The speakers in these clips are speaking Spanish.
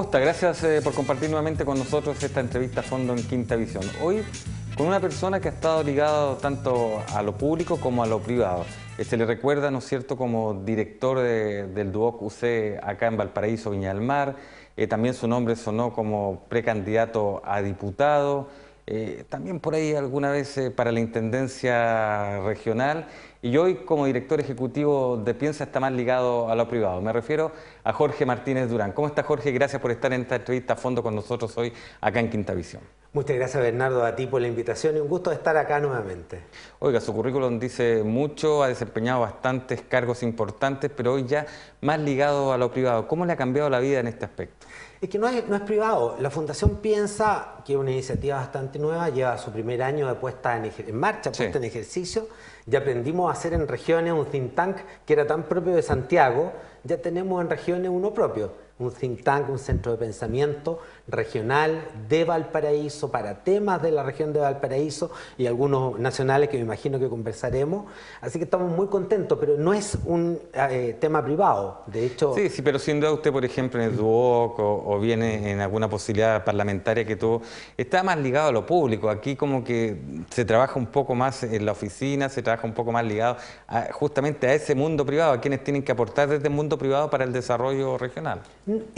¿Cómo está? Gracias por compartir nuevamente con nosotros esta entrevista a fondo en Quinta Visión. Hoy con una persona que ha estado ligada tanto a lo público como a lo privado. Se le recuerda, ¿no es cierto?, como director del Duoc UC acá en Valparaíso, Viña del Mar. También su nombre sonó como precandidato a diputado. También por ahí alguna vez para la Intendencia Regional. Y hoy como director ejecutivo de Piensa está más ligado a lo privado. Me refiero a Jorge Martínez Durán. ¿Cómo está, Jorge? Gracias por estar en esta entrevista a fondo con nosotros hoy acá en Quinta Visión. Muchas gracias, Bernardo, a ti por la invitación y un gusto de estar acá nuevamente. Oiga, su currículum dice mucho, ha desempeñado bastantes cargos importantes, pero hoy ya más ligado a lo privado. ¿Cómo le ha cambiado la vida en este aspecto? Es que no es privado. La Fundación Piensa, que es una iniciativa bastante nueva, lleva su primer año de puesta en marcha, puesta en ejercicio. Ya aprendimos a hacer en regiones un think tank que era tan propio de Santiago. Ya tenemos en regiones uno propio. Un think tank, un centro de pensamiento regional de Valparaíso para temas de la región de Valparaíso y algunos nacionales que me imagino que conversaremos. Así que estamos muy contentos, pero no es un tema privado. De hecho... Sí, pero sin duda usted, por ejemplo, en el Duoc o viene en alguna posibilidad parlamentaria que tuvo, está más ligado a lo público. Aquí como que se trabaja un poco más en la oficina, se trabaja un poco más ligado justamente a ese mundo privado, a quienes tienen que aportar desde el mundo privado para el desarrollo regional.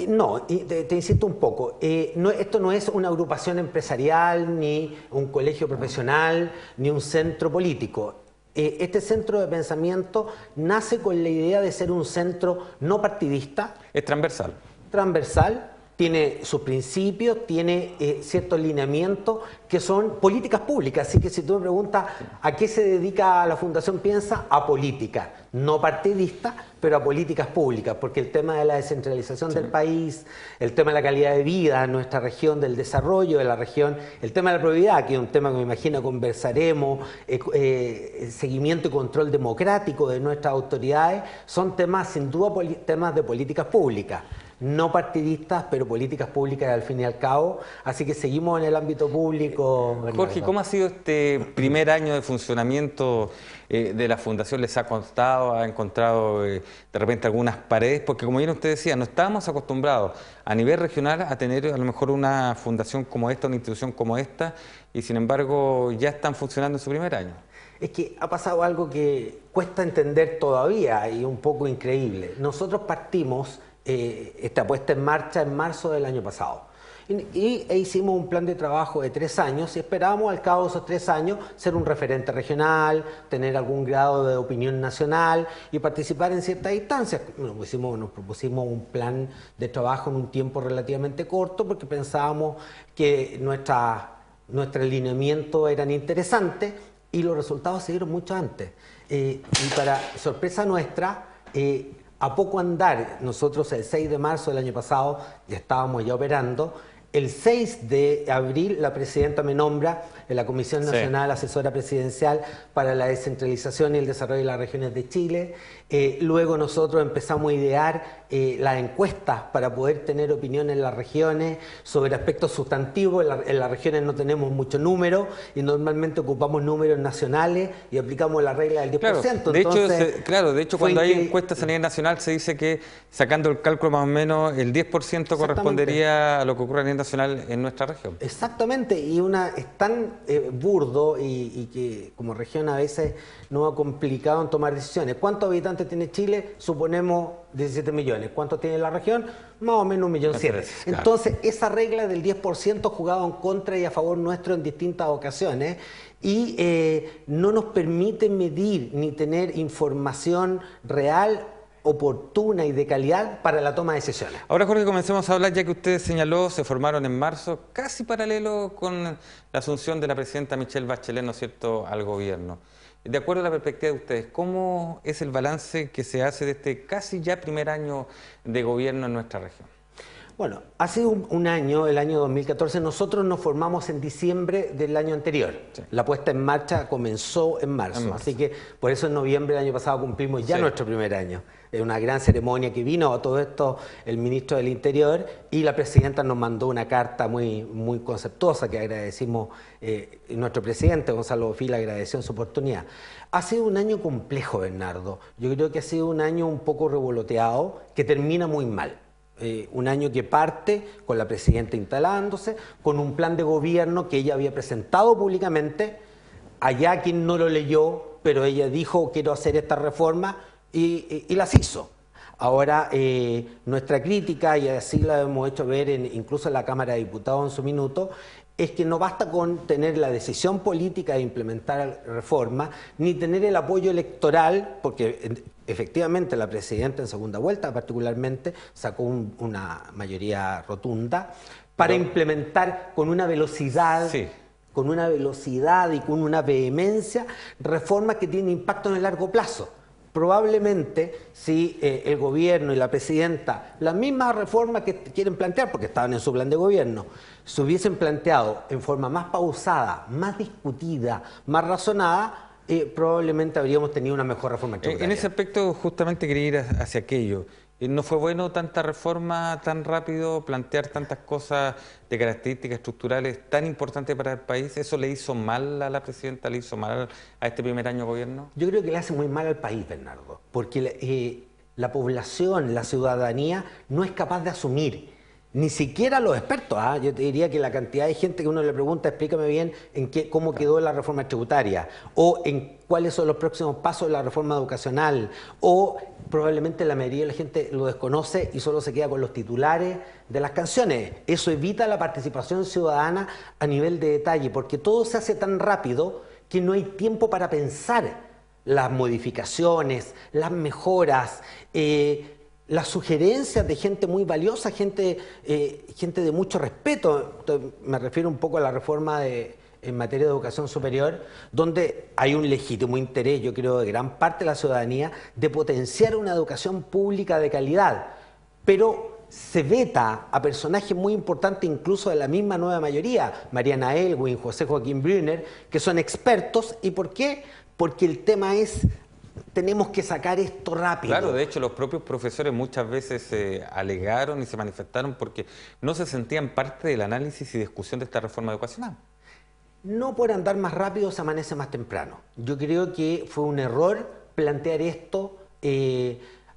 No, te insisto un poco, esto no es una agrupación empresarial, ni un colegio profesional, ni un centro político. Este centro de pensamiento nace con la idea de ser un centro no partidista. Es transversal. Transversal, tiene sus principios, tiene ciertos lineamientos que son políticas públicas. Así que si tú me preguntas a qué se dedica la Fundación Piensa, a política, no partidista, pero a políticas públicas, porque el tema de la descentralización del país, el tema de la calidad de vida en nuestra región, del desarrollo de la región, el tema de la probidad, que es un tema que me imagino conversaremos, seguimiento y control democrático de nuestras autoridades, son temas, sin duda, temas de políticas públicas. No partidistas, pero políticas públicas al fin y al cabo. Así que seguimos en el ámbito público. Jorge, ¿cómo ha sido este primer año de funcionamiento de la Fundación? ¿Les ha costado, ha encontrado de repente algunas paredes? Porque como bien usted decía, no estábamos acostumbrados a nivel regional a tener a lo mejor una fundación como esta, una institución como esta, y sin embargo ya están funcionando en su primer año. Es que ha pasado algo que cuesta entender todavía y un poco increíble. Nosotros partimos esta puesta en marcha en marzo del año pasado. E hicimos un plan de trabajo de 3 años y esperábamos al cabo de esos 3 años ser un referente regional, tener algún grado de opinión nacional y participar en ciertas instancias. Nos propusimos un plan de trabajo en un tiempo relativamente corto porque pensábamos que nuestro alineamiento eran interesantes y los resultados se dieron mucho antes. Y para sorpresa nuestra, a poco andar, nosotros el 6 de marzo del año pasado ya estábamos ya operando. El 6 de abril la presidenta me nombra en la Comisión Nacional Asesora Presidencial para la Descentralización y el Desarrollo de las Regiones de Chile. Luego nosotros empezamos a idear las encuestas para poder tener opinión en las regiones sobre aspectos sustantivos. En las regiones no tenemos mucho número y normalmente ocupamos números nacionales y aplicamos la regla del 10%. De hecho cuando hay encuestas a nivel nacional se dice que sacando el cálculo más o menos el 10% correspondería a lo que ocurre a nivel nacional en nuestra región. Exactamente, y es tan burdo y que como región a veces nos ha complicado en tomar decisiones. ¿Cuántos habitantes tiene Chile? Suponemos 17 millones. ¿Cuántos tiene la región? Más o menos 1,7 millones. Entonces, esa regla del 10% ha jugado en contra y a favor nuestro en distintas ocasiones y no nos permite medir ni tener información real, oportuna y de calidad para la toma de decisiones. Ahora, Jorge, comencemos a hablar, ya que usted señaló, se formaron en marzo, casi paralelo con la asunción de la presidenta Michelle Bachelet, ¿no es cierto?, al gobierno. De acuerdo a la perspectiva de ustedes, ¿cómo es el balance que se hace de este casi ya primer año de gobierno en nuestra región? Bueno, hace un año, el año 2014, nosotros nos formamos en diciembre del año anterior. Sí. La puesta en marcha comenzó en marzo, así que por eso en noviembre del año pasado cumplimos ya nuestro primer año. Es una gran ceremonia que vino a todo esto el ministro del Interior y la presidenta nos mandó una carta muy conceptuosa que agradecimos, nuestro presidente Gonzalo Bofil agradeció en su oportunidad. Ha sido un año complejo, Bernardo. Yo creo que ha sido un año un poco revoloteado que termina muy mal. Un año que parte con la presidenta instalándose, con un plan de gobierno que ella había presentado públicamente. Allá quien no lo leyó, pero ella dijo quiero hacer esta reforma y las hizo. Ahora, nuestra crítica, y así la hemos hecho ver incluso en la Cámara de Diputados en su minuto, es que no basta con tener la decisión política de implementar reformas, ni tener el apoyo electoral, porque efectivamente la presidenta en segunda vuelta particularmente sacó una mayoría rotunda, para implementar con una velocidad... Sí. Con una velocidad y con una vehemencia, reformas que tienen impacto en el largo plazo. Probablemente si el gobierno y la presidenta, las mismas reformas que quieren plantear, porque estaban en su plan de gobierno, se hubiesen planteado en forma más pausada, más discutida, más razonada, probablemente habríamos tenido una mejor reforma tributaria. En ese aspecto justamente quería ir hacia aquello. ¿No fue bueno tanta reforma tan rápido, plantear tantas cosas de características estructurales tan importantes para el país? ¿Eso le hizo mal a la presidenta, le hizo mal a este primer año de gobierno? Yo creo que le hace muy mal al país, Bernardo, porque la población, la ciudadanía, no es capaz de asumir. Ni siquiera los expertos, yo te diría que la cantidad de gente que uno le pregunta, explícame bien cómo quedó la reforma tributaria, o en cuáles son los próximos pasos de la reforma educacional, o probablemente la mayoría de la gente lo desconoce y solo se queda con los titulares de las canciones. Eso evita la participación ciudadana a nivel de detalle, porque todo se hace tan rápido que no hay tiempo para pensar las modificaciones, las mejoras, las sugerencias de gente muy valiosa, gente de mucho respeto. Me refiero un poco a la reforma en materia de educación superior, donde hay un legítimo interés, yo creo, de gran parte de la ciudadanía, de potenciar una educación pública de calidad. Pero se veta a personajes muy importantes, incluso de la misma nueva mayoría, Mariana Elwin, José Joaquín Brunner, que son expertos. ¿Y por qué? Porque el tema es... tenemos que sacar esto rápido. Claro, de hecho los propios profesores muchas veces alegaron y se manifestaron porque no se sentían parte del análisis y discusión de esta reforma educacional. No por andar más rápido se amanece más temprano. Yo creo que fue un error plantear esto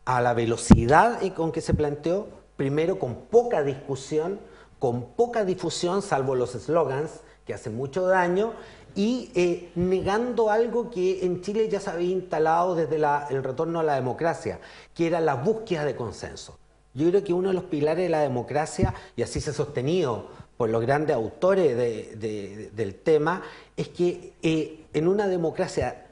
a la velocidad con que se planteó, primero con poca discusión, con poca difusión, salvo los eslogans que hacen mucho daño, y negando algo que en Chile ya se había instalado desde el retorno a la democracia, que era la búsqueda de consenso. Yo creo que uno de los pilares de la democracia, y así se ha sostenido por los grandes autores del tema, es que en una democracia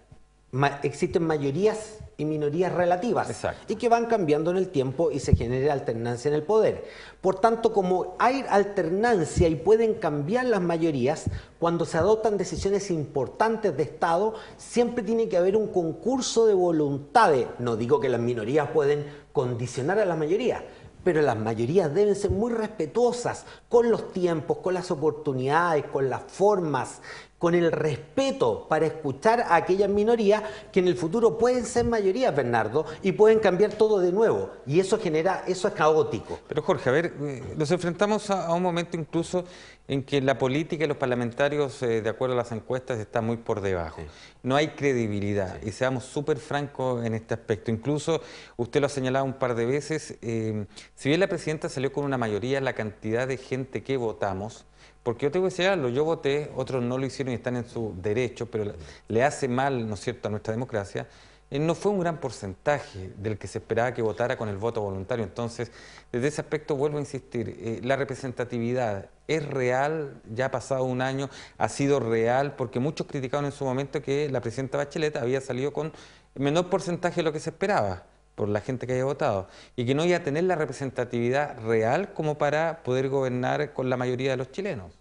existen mayorías y minorías relativas. Exacto. Y que van cambiando en el tiempo y se genera alternancia en el poder. Por tanto, como hay alternancia y pueden cambiar las mayorías, cuando se adoptan decisiones importantes de Estado, siempre tiene que haber un concurso de voluntades. No digo que las minorías pueden condicionar a las mayorías, pero las mayorías deben ser muy respetuosas con los tiempos, con las oportunidades, con las formas, con el respeto para escuchar a aquellas minorías que en el futuro pueden ser mayorías, Bernardo, y pueden cambiar todo de nuevo. Y eso es caótico. Pero Jorge, a ver, nos enfrentamos a un momento incluso en que la política y los parlamentarios, de acuerdo a las encuestas, están muy por debajo. Sí. No hay credibilidad, sí. Y seamos súper francos en este aspecto. Incluso, usted lo ha señalado un par de veces, si bien la presidenta salió con una mayoría, la cantidad de gente que votamos, porque yo tengo que decirlo, yo voté, otros no lo hicieron y están en su derecho, pero le hace mal, ¿no es cierto?, a nuestra democracia. No fue un gran porcentaje del que se esperaba que votara con el voto voluntario. Entonces, desde ese aspecto vuelvo a insistir, la representatividad es real, ya ha pasado un año, ha sido real, porque muchos criticaron en su momento que la presidenta Bachelet había salido con menor porcentaje de lo que se esperaba por la gente que haya votado, y que no iba a tener la representatividad real como para poder gobernar con la mayoría de los chilenos.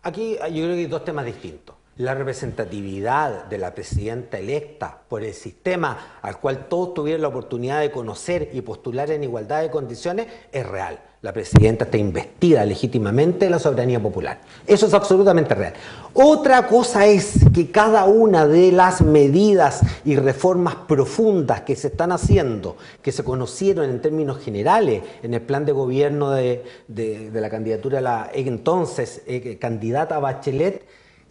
Aquí yo creo que hay dos temas distintos. La representatividad de la presidenta electa por el sistema al cual todos tuvieron la oportunidad de conocer y postular en igualdad de condiciones es real. La presidenta está investida legítimamente de la soberanía popular. Eso es absolutamente real. Otra cosa es que cada una de las medidas y reformas profundas que se están haciendo, que se conocieron en términos generales en el plan de gobierno de la candidatura a la entonces candidata Bachelet,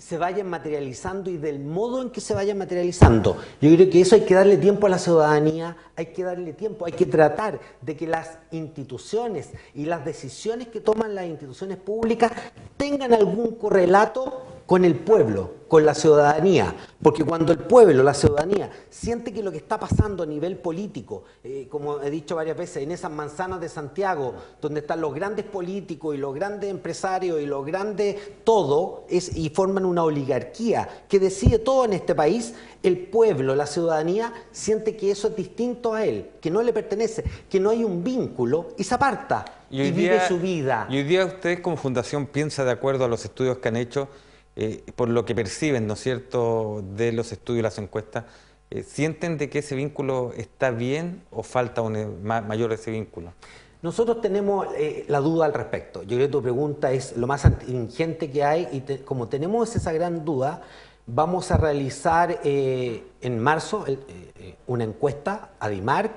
se vayan materializando y del modo en que se vayan materializando. Yo creo que eso hay que darle tiempo a la ciudadanía, hay que darle tiempo, hay que tratar de que las instituciones y las decisiones que toman las instituciones públicas tengan algún correlato con el pueblo, con la ciudadanía, porque cuando el pueblo, la ciudadanía, siente que lo que está pasando a nivel político, como he dicho varias veces, en esas manzanas de Santiago, donde están los grandes políticos y los grandes empresarios y los grandes todo, y forman una oligarquía que decide todo en este país, el pueblo, la ciudadanía, siente que eso es distinto a él, que no le pertenece, que no hay un vínculo y se aparta y vive su vida. Y hoy día usted como fundación piensa, de acuerdo a los estudios que han hecho, por lo que perciben, ¿no es cierto?, de los estudios y las encuestas, ¿sienten de que ese vínculo está bien o falta mayor ese vínculo? Nosotros tenemos la duda al respecto. Yo creo que tu pregunta es lo más ingente que hay y como tenemos esa gran duda, vamos a realizar en marzo una encuesta a DIMARC,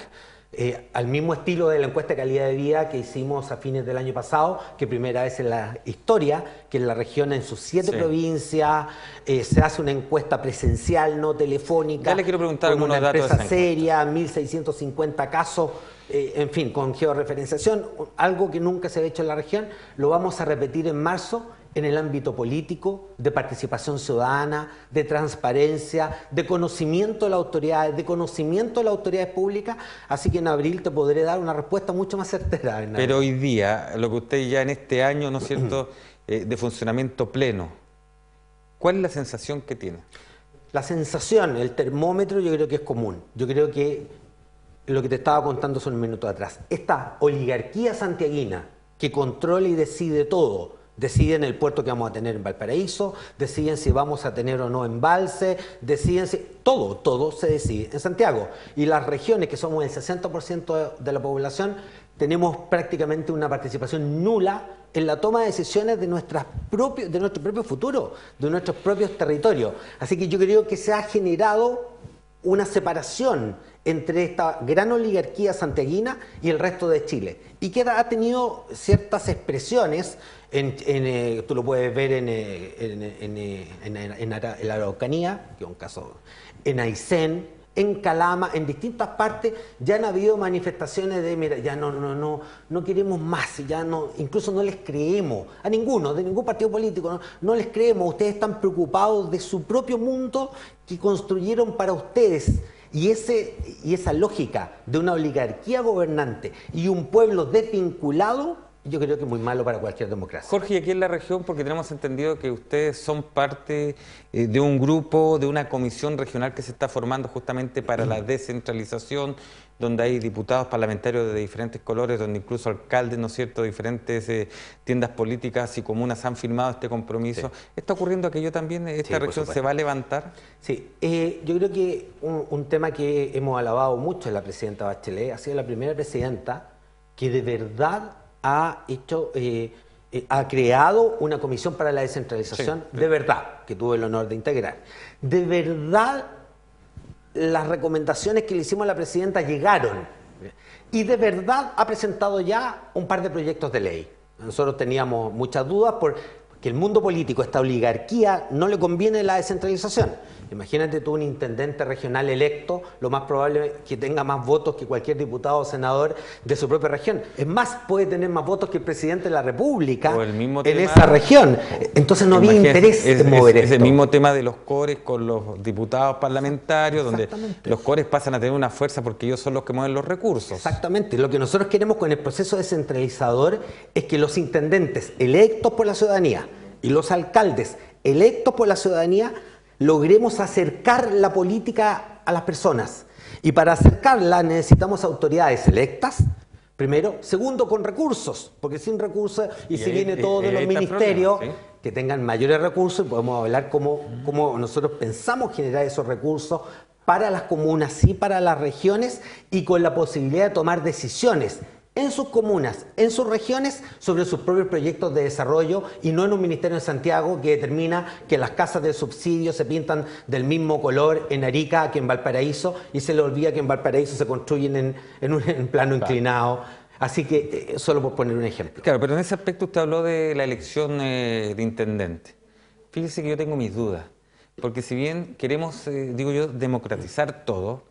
al mismo estilo de la encuesta de calidad de vida que hicimos a fines del año pasado, que primera vez en la historia, que en la región, en sus 7 provincias, se hace una encuesta presencial, no telefónica, ya le quiero preguntar con una algunos datos empresa de esa seria, 1.650 casos, en fin, con georreferenciación, algo que nunca se ha hecho en la región. Lo vamos a repetir en marzo en el ámbito político, de participación ciudadana, de transparencia, de conocimiento de las autoridades, de conocimiento de las autoridades públicas, así que en abril te podré dar una respuesta mucho más certera. Pero hoy día, lo que usted ya en este año, ¿no es cierto?, de funcionamiento pleno, ¿cuál es la sensación que tiene? La sensación, el termómetro, yo creo que es común. Yo creo que lo que te estaba contando hace un minuto atrás, esta oligarquía santiaguina que controla y decide todo, deciden el puerto que vamos a tener en Valparaíso, deciden si vamos a tener o no embalse, deciden si... Todo se decide en Santiago. Y las regiones, que somos el 60% de la población, tenemos prácticamente una participación nula en la toma de decisiones de nuestro propio futuro, de nuestros propios territorios. Así que yo creo que se ha generado una separación entre esta gran oligarquía santiaguina y el resto de Chile, y que ha tenido ciertas expresiones, tú lo puedes ver en la Araucanía, que es un caso, en Aysén, en Calama, en distintas partes, ya han habido manifestaciones de, mira, ya no queremos más, ya no, incluso no les creemos, a ninguno, de ningún partido político, no les creemos, ustedes están preocupados de su propio mundo que construyeron para ustedes. Y esa lógica de una oligarquía gobernante y un pueblo desvinculado, yo creo que es muy malo para cualquier democracia. Jorge, y aquí en la región, porque tenemos entendido que ustedes son parte de un grupo, de una comisión regional que se está formando justamente para la descentralización, donde hay diputados parlamentarios de diferentes colores, donde incluso alcaldes, ¿no es cierto?, de diferentes tiendas políticas y comunas han firmado este compromiso. Sí. ¿Está ocurriendo aquello también? ¿Esta región se va a levantar? Sí, yo creo que un tema que hemos alabado mucho en la presidenta Bachelet, ha sido la primera presidenta que de verdad ha creado una comisión para la descentralización, sí, de verdad, que tuve el honor de integrar. De verdad, las recomendaciones que le hicimos a la presidenta llegaron, y de verdad ha presentado ya un par de proyectos de ley. Nosotros teníamos muchas dudas porque el mundo político, esta oligarquía, no le conviene la descentralización. Imagínate tú un intendente regional electo, lo más probable es que tenga más votos que cualquier diputado o senador de su propia región. Es más, puede tener más votos que el presidente de la República en esa región. Entonces no había interés en mover esto. Es el mismo tema de los cores con los diputados parlamentarios, donde los cores pasan a tener una fuerza porque ellos son los que mueven los recursos. Exactamente. Lo que nosotros queremos con el proceso descentralizador es que los intendentes electos por la ciudadanía y los alcaldes electos por la ciudadanía logremos acercar la política a las personas. Y para acercarla necesitamos autoridades electas, primero. Segundo, con recursos, porque sin recursos, y si viene todo de los ministerios, ¿sí?, que tengan mayores recursos, y podemos hablar cómo nosotros pensamos generar esos recursos para las comunas y para las regiones, y con la posibilidad de tomar decisiones en sus comunas, en sus regiones, sobre sus propios proyectos de desarrollo, y no en un ministerio en Santiago que determina que las casas de subsidio se pintan del mismo color en Arica que en Valparaíso, y se le olvida que en Valparaíso se construyen en un plano inclinado. Así que, solo por poner un ejemplo. Claro, pero en ese aspecto usted habló de la elección de intendente. Fíjese que yo tengo mis dudas, porque si bien queremos, digo yo, democratizar todo,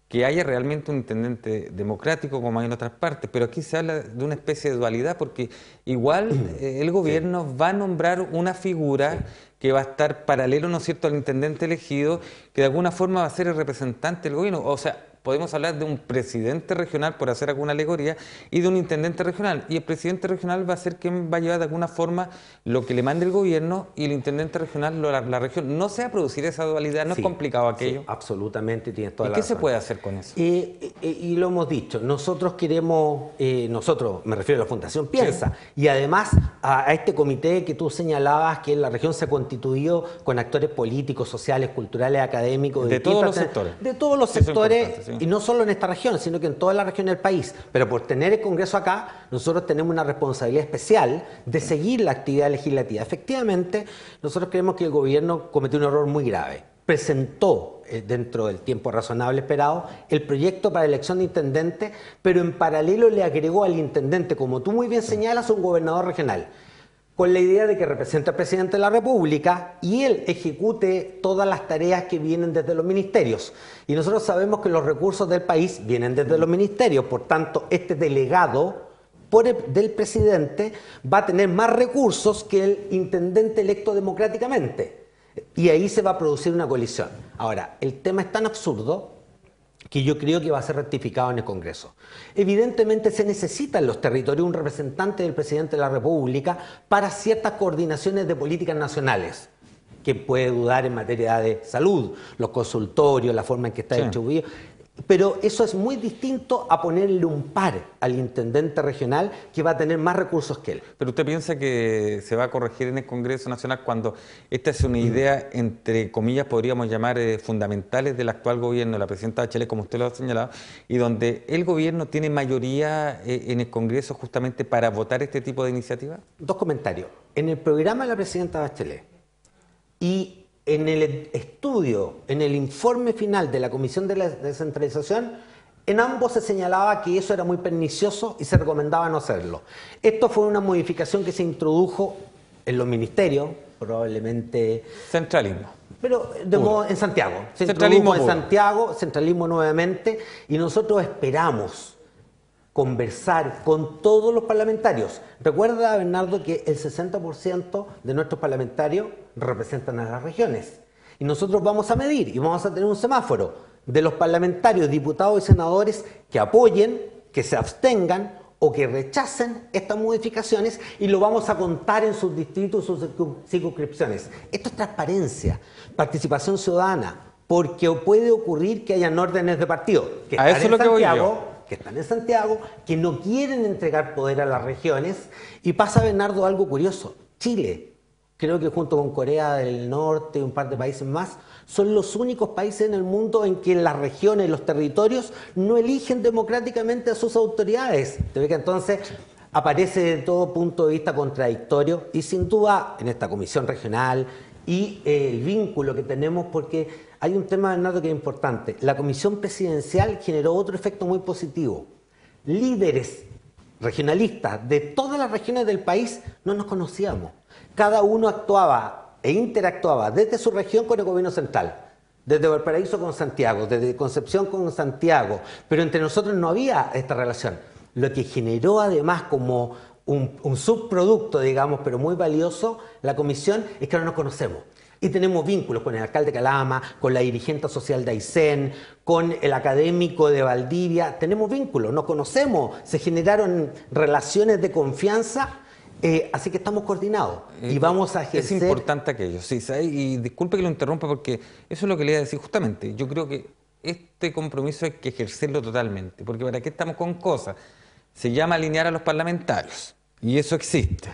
que haya realmente un intendente democrático como hay en otras partes, pero aquí se habla de una especie de dualidad, porque igual el gobierno va a nombrar una figura que va a estar paralelo, ¿no es cierto?, al intendente elegido, que de alguna forma va a ser el representante del gobierno. O sea, podemos hablar de un presidente regional, por hacer alguna alegoría, y de un intendente regional. Y el presidente regional va a ser quien va a llevar de alguna forma lo que le mande el gobierno, y el intendente regional la región. ¿No se va a producir esa dualidad? ¿No es complicado aquello? Sí, absolutamente, tienes toda ¿Y la qué razón. se puede hacer con eso? Y lo hemos dicho, nosotros queremos, nosotros, me refiero a la Fundación Piensa, y además a este comité que tú señalabas, que en la región se ha constituido con actores políticos, sociales, culturales, académicos. De todos los sectores. De todos los Eso es sectores, importante, sí. y no solo en esta región, sino que en toda la región del país. Pero por tener el Congreso acá, nosotros tenemos una responsabilidad especial de seguir la actividad legislativa. Efectivamente, nosotros creemos que el gobierno cometió un error muy grave. Presentó, dentro del tiempo razonable esperado, el proyecto para elección de intendente, pero en paralelo le agregó al intendente, como tú muy bien señalas, un gobernador regional, con la idea de que represente al presidente de la República y él ejecute todas las tareas que vienen desde los ministerios. Y nosotros sabemos que los recursos del país vienen desde los ministerios, por tanto, este delegado del presidente va a tener más recursos que el intendente electo democráticamente. Y ahí se va a producir una colisión. Ahora, el tema es tan absurdo que yo creo que va a ser rectificado en el Congreso. Evidentemente se necesita en los territorios un representante del presidente de la República para ciertas coordinaciones de políticas nacionales, que puede dudar en materia de salud, los consultorios, la forma en que está distribuido. Pero eso es muy distinto a ponerle un par al intendente regional, que va a tener más recursos que él. ¿Pero usted piensa que se va a corregir en el Congreso Nacional cuando esta es una idea, entre comillas, podríamos llamar fundamentales del actual gobierno, de la presidenta Bachelet, como usted lo ha señalado, y donde el gobierno tiene mayoría en el Congreso justamente para votar este tipo de iniciativas? Dos comentarios. En el programa de la presidenta Bachelet y en el estudio, en el informe final de la Comisión de la Descentralización, en ambos se señalaba que eso era muy pernicioso y se recomendaba no hacerlo. Esto fue una modificación que se introdujo en los ministerios, probablemente... Centralismo. Pero de modo, en Santiago. Se Centralismo introdujo en Santiago, centralismo nuevamente, y nosotros esperamos conversar con todos los parlamentarios. Recuerda, Bernardo, que el 60% de nuestros parlamentarios representan a las regiones. Y nosotros vamos a medir y vamos a tener un semáforo de los parlamentarios, diputados y senadores que apoyen, que se abstengan o que rechacen estas modificaciones, y lo vamos a contar en sus distritos, sus circunscripciones. Esto es transparencia, participación ciudadana, porque puede ocurrir que hayan órdenes de partido que a eso es lo que voy yo. Que están en Santiago, que no quieren entregar poder a las regiones, y pasa, Bernardo, algo curioso. Chile, creo que junto con Corea del Norte y un par de países más, son los únicos países en el mundo en que las regiones, los territorios, no eligen democráticamente a sus autoridades. ¿Te ves que entonces aparece de todo punto de vista contradictorio? Y sin duda, en esta comisión regional y el vínculo que tenemos, porque hay un tema, Bernardo, que es importante. La comisión presidencial generó otro efecto muy positivo. Líderes regionalistas de todas las regiones del país no nos conocíamos. Cada uno actuaba e interactuaba desde su región con el gobierno central. Desde Valparaíso con Santiago, desde Concepción con Santiago. Pero entre nosotros no había esta relación. Lo que generó además como un subproducto, digamos, pero muy valioso, la comisión, es que ahora nos conocemos. Y tenemos vínculos con el alcalde de Calama, con la dirigente social de Aysén, con el académico de Valdivia. Tenemos vínculos, nos conocemos, se generaron relaciones de confianza, así que estamos coordinados y vamos a ejercer... Es importante aquello, sí, ¿sabes? Y disculpe que lo interrumpa porque eso es lo que le iba a decir justamente. Yo creo que este compromiso hay que ejercerlo totalmente, porque ¿para qué estamos con cosas? Se llama alinear a los parlamentarios. Y eso existe.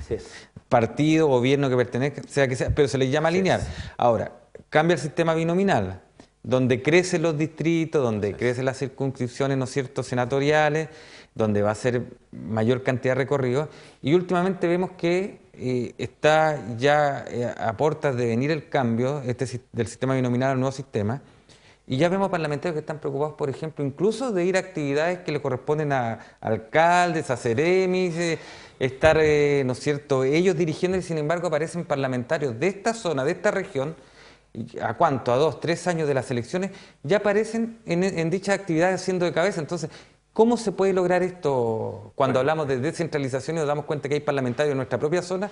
Partido, gobierno que pertenezca, sea que sea, pero se les llama alinear. Ahora, cambia el sistema binominal, donde crecen los distritos, donde crecen las circunscripciones, ¿no es cierto?, senatoriales, donde va a ser mayor cantidad de recorridos. Y últimamente vemos que está ya a puertas de venir el cambio del sistema binominal al nuevo sistema. Y ya vemos parlamentarios que están preocupados, por ejemplo, incluso de ir a actividades que le corresponden a alcaldes, a seremis, estar, ¿no es cierto?, ellos dirigiendo, y sin embargo aparecen parlamentarios de esta zona, de esta región, ¿a cuánto? A 2, 3 años de las elecciones, ya aparecen en dichas actividades siendo de cabeza. Entonces, ¿cómo se puede lograr esto cuando hablamos de descentralización y nos damos cuenta que hay parlamentarios en nuestra propia zona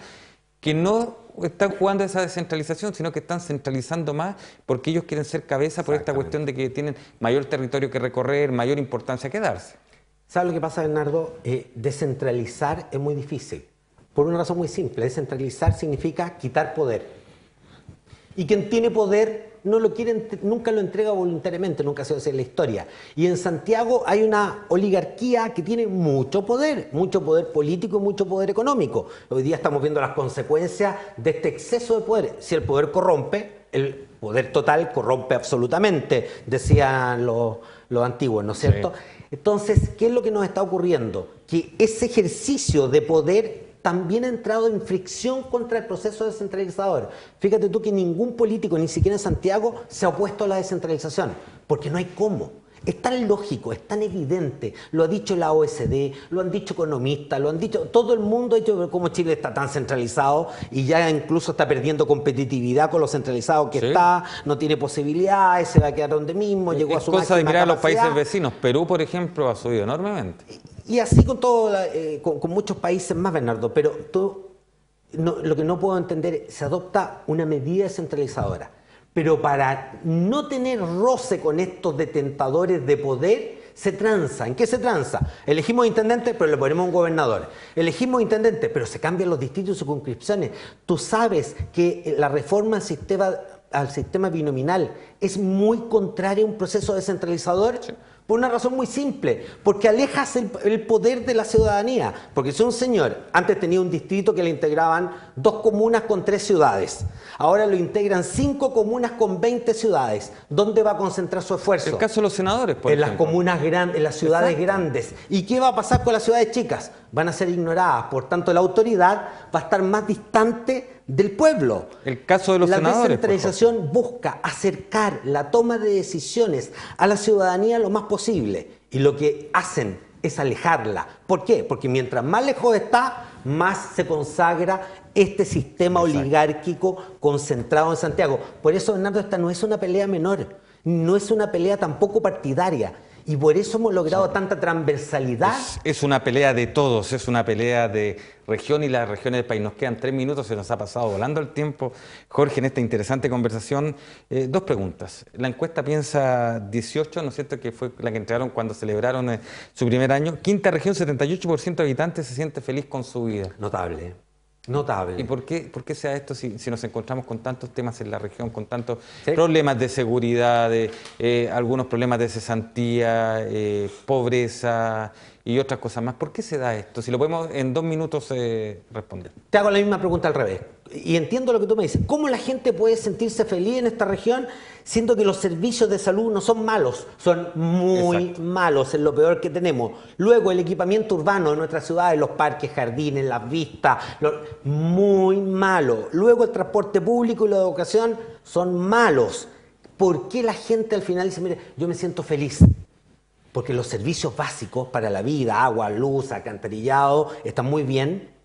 que no están jugando esa descentralización, sino que están centralizando más porque ellos quieren ser cabeza por esta cuestión de que tienen mayor territorio que recorrer, mayor importancia que darse? ¿Sabes lo que pasa, Bernardo? Descentralizar es muy difícil, por una razón muy simple. Descentralizar significa quitar poder. Y quien tiene poder no lo quiere, nunca lo entrega voluntariamente, nunca se hace en la historia. Y en Santiago hay una oligarquía que tiene mucho poder político y mucho poder económico. Hoy día estamos viendo las consecuencias de este exceso de poder. Si el poder corrompe, el poder total corrompe absolutamente, decían los antiguos, ¿no es cierto? Sí. Entonces, ¿qué es lo que nos está ocurriendo? Que ese ejercicio de poder también ha entrado en fricción contra el proceso descentralizador. Fíjate tú que ningún político, ni siquiera en Santiago, se ha opuesto a la descentralización, porque no hay cómo. Es tan lógico, es tan evidente, lo ha dicho la OECD, lo han dicho economistas, lo han dicho, todo el mundo ha dicho cómo Chile está tan centralizado y ya incluso está perdiendo competitividad con lo centralizado que está, no tiene posibilidades, se va a quedar donde mismo, llegó a su máxima cosa de mirar a los capacidad. países vecinos. Perú, por ejemplo, ha subido enormemente. Y así con todo, con muchos países más, Bernardo, pero lo que no puedo entender es, se adopta una medida descentralizadora, pero para no tener roce con estos detentadores de poder, se tranza. ¿En qué se tranza? Elegimos intendente, pero le ponemos un gobernador. Elegimos intendente, pero se cambian los distritos y circunscripciones. Tú sabes que la reforma al sistema binominal es muy contraria a un proceso descentralizador. Sí. Por una razón muy simple, porque alejas el poder de la ciudadanía. Porque si un señor antes tenía un distrito que le integraban 2 comunas con 3 ciudades, ahora lo integran 5 comunas con 20 ciudades. ¿Dónde va a concentrar su esfuerzo? El caso de los senadores, por ejemplo. En las comunas grandes, en las ciudades grandes. ¿Y qué va a pasar con las ciudades chicas? Van a ser ignoradas, por tanto la autoridad va a estar más distante del pueblo. El caso de los senadores. La descentralización busca acercar la toma de decisiones a la ciudadanía lo más posible, y lo que hacen es alejarla. ¿Por qué? Porque mientras más lejos está, más se consagra este sistema oligárquico concentrado en Santiago. Por eso, Bernardo, esta no es una pelea menor, no es una pelea tampoco partidaria. Y por eso hemos logrado tanta transversalidad. Es una pelea de todos, es una pelea de región y las regiones del país. Nos quedan 3 minutos, se nos ha pasado volando el tiempo. Jorge, en esta interesante conversación, 2 preguntas. La encuesta Piensa 18, ¿no es cierto?, que fue la que entregaron cuando celebraron su primer año. Quinta región, 78% de habitantes se siente feliz con su vida. Notable. Notable. ¿Y por qué se da esto si nos encontramos con tantos temas en la región, con tantos problemas de seguridad, algunos problemas de cesantía, pobreza y otras cosas más? ¿Por qué se da esto? Si lo podemos en 2 minutos responder. Te hago la misma pregunta al revés. Y entiendo lo que tú me dices. ¿Cómo la gente puede sentirse feliz en esta región siendo que los servicios de salud no son malos? Son muy malos, es lo peor que tenemos. Luego, el equipamiento urbano de nuestras ciudades, los parques, jardines, las vistas, muy malo. Luego, el transporte público y la educación son malos. ¿Por qué la gente al final dice, mire, yo me siento feliz? Porque los servicios básicos para la vida, agua, luz, alcantarillado, están muy bien.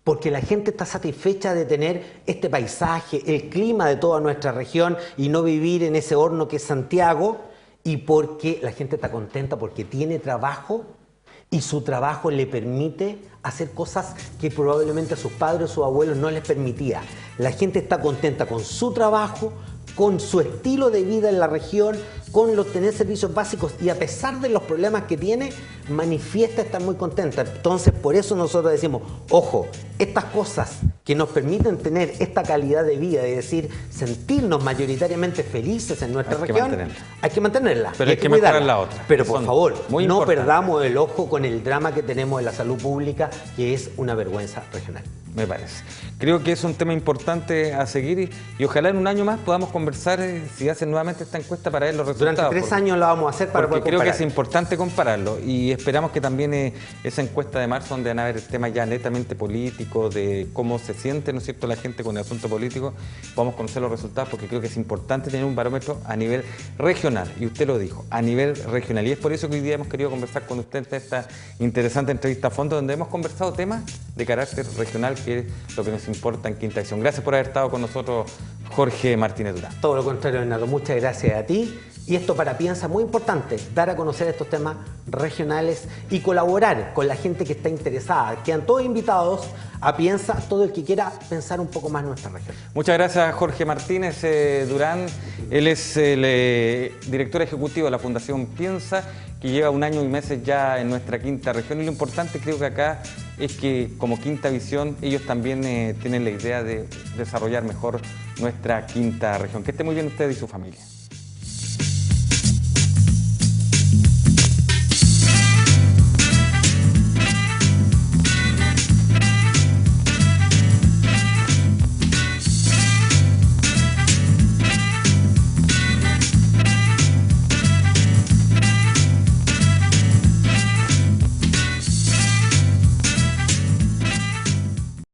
Porque la gente está satisfecha de tener este paisaje, el clima de toda nuestra región y no vivir en ese horno que es Santiago, y porque la gente está contenta porque tiene trabajo y su trabajo le permite hacer cosas que probablemente a sus padres o sus abuelos no les permitía. La gente está contenta con su trabajo, con su estilo de vida en la región, con los tener servicios básicos, y a pesar de los problemas que tiene, manifiesta estar muy contenta. Entonces, por eso nosotros decimos, ojo, estas cosas que nos permiten tener esta calidad de vida, es decir, sentirnos mayoritariamente felices en nuestra región, hay que mantenerla. Pero hay que mejorar la otra. Pero por favor, no perdamos el ojo con el drama que tenemos en la salud pública, que es una vergüenza regional. Me parece. Creo que es un tema importante a seguir y ojalá en un año más podamos conversar si hacen nuevamente esta encuesta para ver los resultados. Durante 3 años lo vamos a hacer para poder comparar. Creo que es importante compararlo y esperamos que también esa encuesta de marzo, donde van a haber temas ya netamente políticos, de cómo se siente, ¿no es cierto?, la gente con el asunto político, podamos conocer los resultados, porque creo que es importante tener un barómetro a nivel regional, y usted lo dijo, a nivel regional. Y es por eso que hoy día hemos querido conversar con usted en esta interesante entrevista a fondo, donde hemos conversado temas de carácter regional, que es lo que nos importa en Quinta División. Gracias por haber estado con nosotros, Jorge Martínez Durán. Todo lo contrario, Bernardo, muchas gracias a ti. Y esto para Piensa es muy importante, dar a conocer estos temas regionales y colaborar con la gente que está interesada. Quedan todos invitados a Piensa, todo el que quiera pensar un poco más nuestra región. Muchas gracias, Jorge Martínez Durán. Él es el director ejecutivo de la Fundación Piensa, que lleva 1 año y meses ya en nuestra quinta región. Y lo importante creo que acá es que como Quinta Visión ellos también tienen la idea de desarrollar mejor nuestra quinta región. Que esté muy bien usted y su familia.